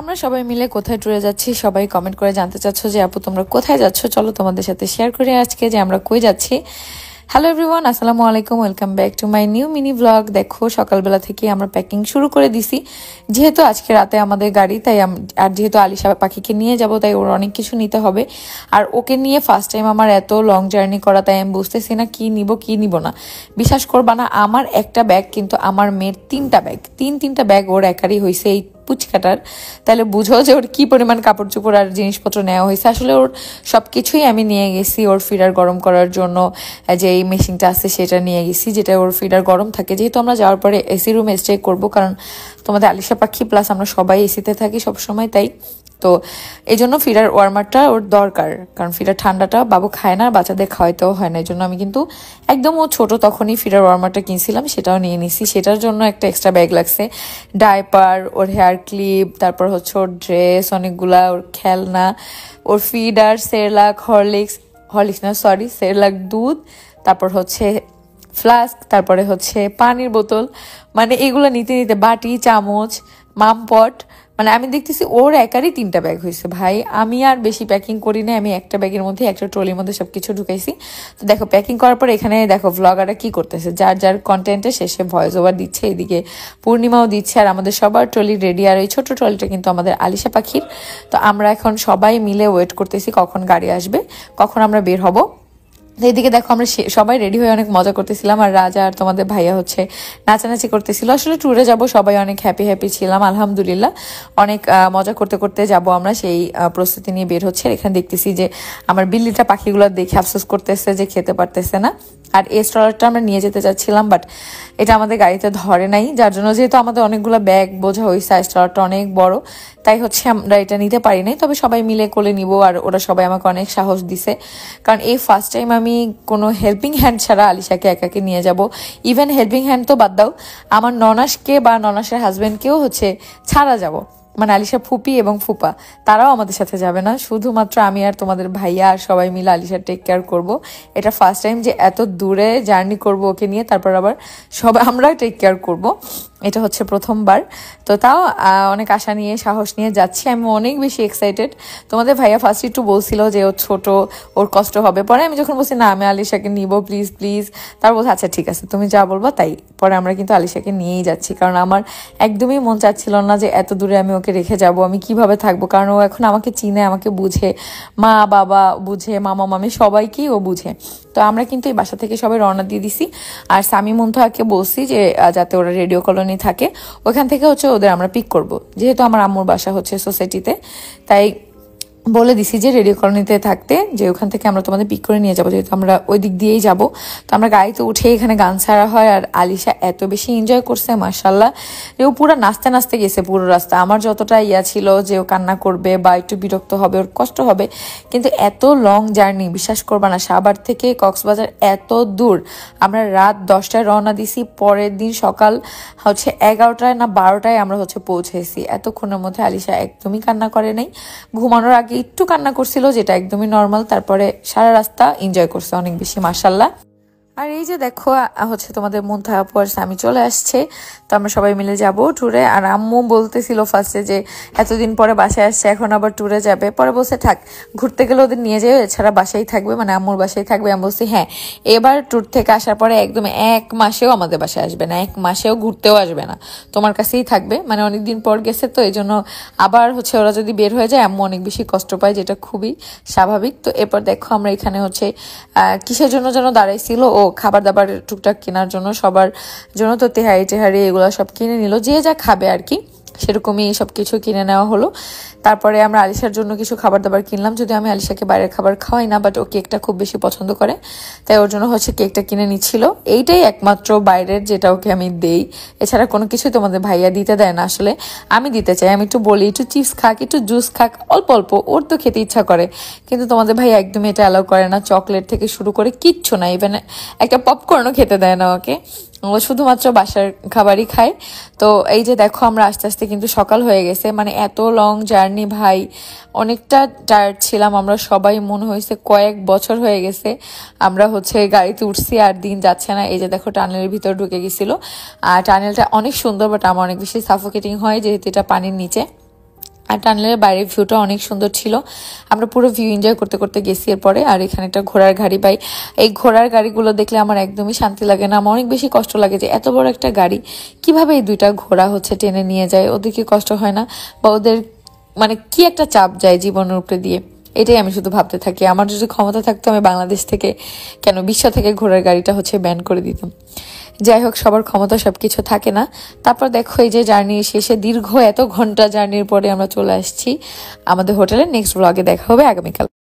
আমরা সবাই মিলে কোথায় ট্যুরে যাচ্ছি সবাই কমেন্ট করে জানতে চাচ্ছ যে আপু তোমরা কোথায় যাচ্ছ, চলো তোমাদের সাথে শেয়ার করি আজকে যে আমরা কই যাচ্ছি। হ্যালো এভরিওয়ান, আসসালামু আলাইকুম, welcome back to my new mini blog. দেখো সকালবেলা থেকে আমরা প্যাকিং শুরু করে দিছি, যেহেতু আজকে রাতে আমাদের গাড়ি, তাই আর যেহেতু আলিশা পাখিকে নিয়ে যাব তাই ওর অনেক কিছু নিতে হবে। আর ওকে নিয়ে ফার্স্ট টাইম আমার এত লং জার্নি করা, তাই আমি বুঝতেছি না কি নিব না। বিশ্বাস করবা না, আমার একটা ব্যাগ কিন্তু আমার মেয়ের তিনটা ব্যাগ, তিনটা ব্যাগ ওর একারই হয়েছে এই পুচকাটার। তাহলে বুঝো যে ওর কি পরিমাণ কাপড় চোপড় আর জিনিসপত্র নেওয়া হয়েছে। আসলে ওর সবকিছুই আমি নিয়ে গেছি, ওর ফিডার গরম করার জন্য যে এই মেশিনটা আছে সেটা নিয়ে গেছি, যেটা ওর ফিডার গরম থাকে, যেহেতু আমরা যাওয়ার পরে এসি রুমে স্টে করবো, কারণ তোমাদের আলিশা পাখি প্লাস আমরা সবাই এসিতে থাকি সবসময়, তাই তো এই জন্য ফিডার ওয়ার্মারটা ওর দরকার, কারণ ফিডার ঠান্ডাটা বাবু খায় না, বাচ্চাদের খাওয়াইতেও হয় না। এই জন্য আমি কিন্তু একদম ও ছোট তখনই ফিডার ওয়ার্মারটা কিনছিলাম, সেটাও নিয়ে নিছি। সেটার জন্য একটা এক্সট্রা ব্যাগ লাগছে, ডাইপার, ওর হেয়ার ক্লিপ, তারপর হচ্ছে ওর ড্রেস অনেকগুলা, ওর খেলনা, ওর ফিডার, হরলিক্স না সরি সেরেলাক দুধ, তারপর হচ্ছে ফ্লাস্ক, তারপরে হচ্ছে পানির বোতল, মানে এগুলো নিতে নিতে বাটি চামচ মামপট, মানে আমি দেখতেছি ওর একারই তিনটা ব্যাগ হয়েছে। ভাই আমি আর বেশি প্যাকিং করি না, আমি একটা ব্যাগের মধ্যে একটা ট্রলির মধ্যে সবকিছু ঢুকাইছি। তো দেখো প্যাকিং করার পর এখানে দেখো ভ্লগাররা কি করতেছে, যার কন্টেন্টে শেষে ভয়েস ওভার দিচ্ছে, এদিকে পূর্ণিমাও দিচ্ছে, আর আমাদের সবার ট্রলি রেডি। আর এই ছোট ট্রলিটা কিন্তু আমাদের আলিশা পাখির। তো আমরা এখন সবাই মিলে ওয়েট করতেছি কখন গাড়ি আসবে, কখন আমরা বের হব। এইদিকে দেখো আমরা সবাই রেডি হয়ে অনেক মজা করতেছিলাম, আর রাজা আর তোমাদের ভাইয়া হচ্ছে নাচানাচি করতেছিল। আসলে ট্যুরে যাব সবাই অনেক হ্যাপি ছিলাম, আলহামদুলিল্লাহ অনেক মজা করতে করতে যাব আমরা, সেই প্রস্তুতি নিয়ে বের হচ্ছে। এখানে দেখতেছি যে আমার বিল্লিটা পাখিগুলো দেখে আফসোস করতেছে যে খেতে পারতেছে না। আর এই স্ট্রলারটা আমরা নিয়ে যেতে চাচ্ছিলাম, বাট এটা আমাদের গাড়িতে ধরে নাই, যার জন্য যেহেতু আমাদের অনেকগুলো ব্যাগ বোঝা হয়েছে, স্ট্রলারটা অনেক বড়, তাই হচ্ছে আমরা এটা নিতে পারি নাই। তবে সবাই মিলে কোলে নিব, আর ওরা সবাই আমাকে অনেক সাহস দিছে, কারণ এই ফার্স্ট টাইম আমি কোনো হেল্পিং হ্যান্ড ছাড়া আলিশাকে একাকে নিয়ে যাব। ইভেন হেল্পিং হ্যান্ড তো বাদ দাও, আমার ননাসকে বা ননাসের হাজবেন্ডকেও হচ্ছে ছাড়া যাব, মানে আলিশা ফুপি এবং ফুপা তারাও আমাদের সাথে যাবে না, শুধুমাত্র আমি আর তোমাদের ভাইয়া আর সবাই মিলে আলিশার টেক কেয়ার করব। এটা ফার্স্ট টাইম যে এত দূরে জার্নি করব ওকে নিয়ে, তারপর আবার সবাই আমরা টেক কেয়ার করব, এটা হচ্ছে প্রথমবার। তো তাও অনেক আশা নিয়ে সাহস নিয়ে যাচ্ছি, আমি অনেক বেশি এক্সাইটেড। তোমাদের ভাইয়া ফার্স্ট একটু বলছিল যে ও ছোট, ওর কষ্ট হবে, পরে আমি যখন বলছি না আমি আলিশাকে নিব প্লিজ, তার বলছে আচ্ছা ঠিক আছে তুমি যা বলবা তাই। পরে আমরা কিন্তু আলিশাকে নিয়েই যাচ্ছি, কারণ আমার একদমই মন চাচ্ছিল না যে এত দূরে আমি ওকে রেখে যাব, আমি কিভাবে থাকবো, কারণ ও এখন আমাকে চিনে, আমাকে বুঝে, মা বাবা বুঝে, মামা মামি সবাইকেই ও বুঝে। তো আমরা কিন্তু এই বাসা থেকে সবাই রওনা দিয়ে দিছি, আর সামি মুন্তাহাকে বলছি যে যাতে ওরা রেডিও কলোনি থাকে, ওখান থেকে হচ্ছে ওদের আমরা পিক করব, যেহেতু আমার আম্মুর বাসা হচ্ছে সোসাইটিতে, তাই বলে দিছি যে রেডিও কলোনিতে থাকতে, যে ওখান থেকে আমরা তোমাদের পিক করে নিয়ে যাবো, যেহেতু আমরা ওই দিক দিয়েই যাব। তো আমরা গাড়িতে উঠে এখানে গান ছাড়া হয়, আর আলিশা এত বেশি এনজয় করছে মাশাল্লাহ, ও পুরো নাচতে গেছে পুরো রাস্তা। আমার যতটা ইয়া ছিল যে ও কান্না করবে বা একটু বিরক্ত হবে, ওর কষ্ট হবে, কিন্তু এত লং জার্নি বিশ্বাস করবা না, সাভার থেকে কক্সবাজার এত দূর, আমরা রাত 10টায় রওনা দিছি, পরের দিন সকাল হচ্ছে 11টায় না 12টায় আমরা হচ্ছে পৌঁছেছি। এতক্ষণের মধ্যে আলিশা একদমই কান্না করে নাই, ঘুমানোর আগে একটু কান্না করছিল, যেটা একদমই নর্মাল, তারপরে সারা রাস্তা এনজয় করছে অনেক বেশি মাশাল্লাহ। আর এই যে দেখো হচ্ছে তোমাদের মুন্তাহা আপু আর সামি চলে আসছে, তো আমরা সবাই মিলে যাব ট্যুরে। আর আম্মু বলতেছিল ফার্স্টে যে এতদিন পরে বাসায় আসছে এখন আবার ট্যুরে যাবে, পরে বলছে থাক ঘুরতে গেলে ওদের নিয়ে যাবে, এছাড়া বাসায় থাকবে, মানে আম্মুর বাসায় থাকবে। আমি বলছি হ্যাঁ এবার ট্যুর থেকে আসার পরে একদম 1 মাসেও আমাদের বাসায় আসবে না, 1 মাসেও ঘুরতেও আসবে না, তোমার কাছেই থাকবে, মানে অনেকদিন পর গেছে তো এই জন্য। আবার হচ্ছে ওরা যদি বের হয়ে যায় আম্মু অনেক বেশি কষ্ট পায়, যেটা খুবই স্বাভাবিক। তো এরপর দেখো আমরা এখানে হচ্ছে কিসের জন্য যেন দাঁড়াইছিল, ও খাবার দাবার টুকটাক কেনার জন্য, সবার জন্য তো তেহারি এগুলো সব কিনে নিল, যে যা খাবে আর কি, সেরকমই সব কিছু কিনে নেওয়া হলো। তারপরে আমরা আলিশার জন্য কিছু খাবার দাবার কিনলাম, যদি আমি আলিশাকে বাইরের খাবার খাওয়াই না, বাট ও কেকটা খুব বেশি পছন্দ করে, তাই ওর জন্য হচ্ছে কেকটা কিনে নিচ্ছিল। এইটাই একমাত্র বাইরের যেটা ওকে আমি দেই, এছাড়া কোনো কিছুই তোমাদের ভাইয়া দিতে দেয় না। আসলে আমি দিতে চাই, আমি একটু বলি একটু চিপস খাক, একটু জুস খাক, অল্প ওর তো খেতে ইচ্ছা করে, কিন্তু তোমাদের ভাইয়া একদমই এটা অ্যালাউ করে না, চকলেট থেকে শুরু করে কিচ্ছু না, ইভেন একটা পপকর্নও খেতে দেয় না ওকে, ও শুধুমাত্র বাসার খাবারই খায়। তো এই যে দেখো আমরা আস্তে আস্তে কিন্তু সকাল হয়ে গেছে, মানে এত লং জার্নি ভাই, অনেকটা টায়ার্ড ছিলাম আমরা সবাই, মনে হয়েছে কয়েক বছর হয়ে গেছে আমরা হচ্ছে গাড়িতে উঠছি আর দিন যাচ্ছে না। এই যে দেখো টানেলের ভিতর ঢুকে গেছিল, আর টানেলটা অনেক সুন্দর, বাট আমার অনেক বেশি সাফোকেটিং হয় যেহেতু এটা পানির নিচে। আর টানেলের বাইরের ভিউটা অনেক সুন্দর ছিল। আমরা পুরো ভিউ এনজয় করতে করতে গেছি এরপরে। আর এখানে একটা ঘোড়ার গাড়ি পাই, এই ঘোড়ার গাড়িগুলো দেখলে আমার একদমই শান্তি লাগে না, আমার অনেক বেশি কষ্ট লাগে যে এত বড় একটা গাড়ি কিভাবে এই দুইটা ঘোড়া হচ্ছে টেনে নিয়ে যায়, ওদের কি কষ্ট হয় না, বা ওদের মানে কি একটা চাপ যায় জীবনের উপরে দিয়ে, এটাই আমি শুধু ভাবতে থাকি। আমার যদি ক্ষমতা থাকতো আমি বাংলাদেশ থেকে কেন বিশ্ব থেকে ঘোড়ার গাড়িটা হচ্ছে ব্যান করে দিতাম। যাই হোক, সবার ক্ষমতা সবকিছু থাকে না। তারপর দেখো এই যে জার্নির শেষে দীর্ঘ এত ঘন্টা জার্নির পরে আমরা চলে আসছি আমাদের হোটেলে। নেক্সট ব্লগে দেখা হবে আগামীকাল।